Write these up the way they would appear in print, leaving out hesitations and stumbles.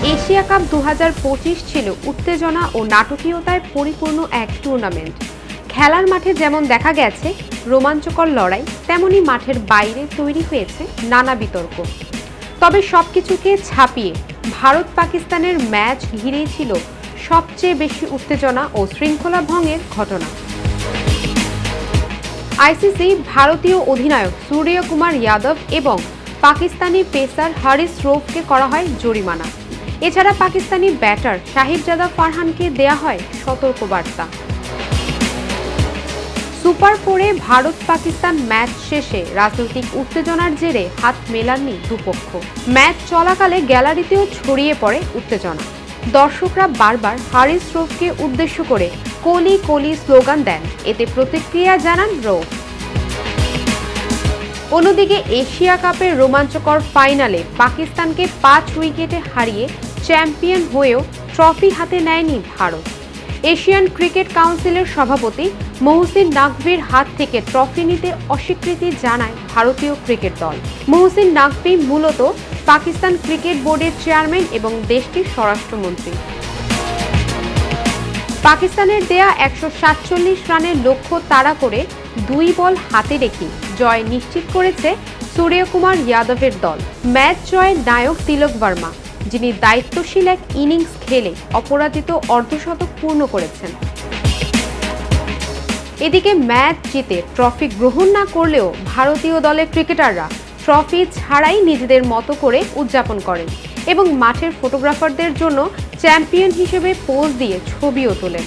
Asia cup 2025 ছিল উত্তেজনা ও নাটকীয়তায় পরিপূর্ণ এক টুর্নামেন্ট। খেলার মাঠে যেমন দেখা গেছে রোমাঞ্চকর লড়াই, তেমনি মাঠের বাইরে তৈরি হয়েছে নানা বিতর্ক। তবে সবকিছুকে ছাপিয়ে ভারত পাকিস্তানের ম্যাচ ঘিরেই ছিল সবচেয়ে বেশি উত্তেজনা ও শৃঙ্খলা ভঙ্গের ঘটনা। আইসিসি ভারতীয় অধিনায়ক সূর্যকুমার যাদব এবং পাকিস্তানি পেসার হারিস রৌফকে করা হয় জরিমানা। এছাড়া পাকিস্তানি ব্যাটার সাহিবজাদা ফারহানকে দেয়া হয় সতর্কবার্তা। সুপার 4-এ ভারত পাকিস্তান ম্যাচ শেষে রাজনৈতিক উত্তেজনার জেরে হাত মেলাননি দুপক্ষ। ম্যাচ চলাকালে গ্যালারিতেও ছড়িয়ে পড়ে উত্তেজনা। দর্শকরা বারবার হারিস রৌফকে উদ্দেশ্য করে কোহলি কোহলি স্লোগান দেন, এতে প্রতিক্রিয়া জানান রৌফ। অন্যদিকে এশিয়া কাপের রোমাঞ্চকর ফাইনালে পাকিস্তানকে 5 উইকেটে হারিয়ে চ্যাম্পিয়ন হয়েও ট্রফি হাতে নেয়নি ভারত। এশিয়ান ক্রিকেট কাউন্সিলের সভাপতি মহসিন নাকভির হাত থেকে ট্রফি নিতে অস্বীকৃতি জানায় ভারতীয় ক্রিকেট দল। মহসিন নাকভি মূলত পাকিস্তান ক্রিকেট বোর্ডের চেয়ারম্যান এবং দেশটির স্বরাষ্ট্রমন্ত্রী। পাকিস্তানের দেয়া 147 রানের লক্ষ্য তাড়া করে 2 বল হাতে রেখে জয় নিশ্চিত করেছে সূর্যকুমার যাদবের দল। ম্যাচ জয়ে নায়ক তিলক বর্মা, যিনি দায়িত্বশীল এক ইনিংস খেলে অপরাজিত অর্ধশতক পূর্ণ করেছেন। এদিকে ম্যাচ জিতে ট্রফি গ্রহণ না করলেও ভারতীয় দলের ক্রিকেটাররা ট্রফি ছাড়াই নিজেদের মতো করে উদযাপন করেন এবং মাঠের ফটোগ্রাফারদের জন্য চ্যাম্পিয়ন হিসেবে পোজ দিয়ে ছবিও তোলেন।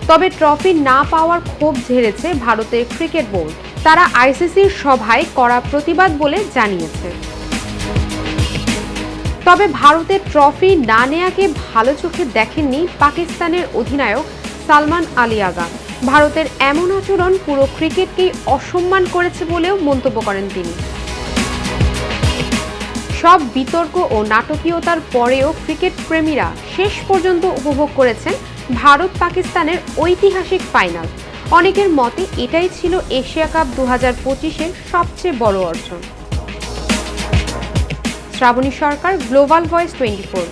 তবে ট্রফি না পাওয়ার ক্ষোভ ঝেড়েছে ভারতের ক্রিকেট বোর্ড। তারা আইসিসির সভায় কড়া প্রতিবাদ বলে জানিয়েছে। তবে ভারতের ট্রফি না নেয়াকে ভালো চোখে দেখেননি পাকিস্তানের অধিনায়ক সালমান আলী আগা। ভারতের এমন আচরণ পুরো ক্রিকেটকেই অসম্মান করেছে বলেও মন্তব্য করেন তিনি। সব বিতর্ক ও নাটকীয়তার পরেও ক্রিকেট প্রেমীরা শেষ পর্যন্ত উপভোগ করেছেন ভারত পাকিস্তানের ঐতিহাসিক ফাইনাল। অনেকের মতে এটাই ছিল এশিয়া কাপ 2025-এর সবচেয়ে বড় অর্জন। শ্রাবণী সরকার, গ্লোবাল ভয়েস 24।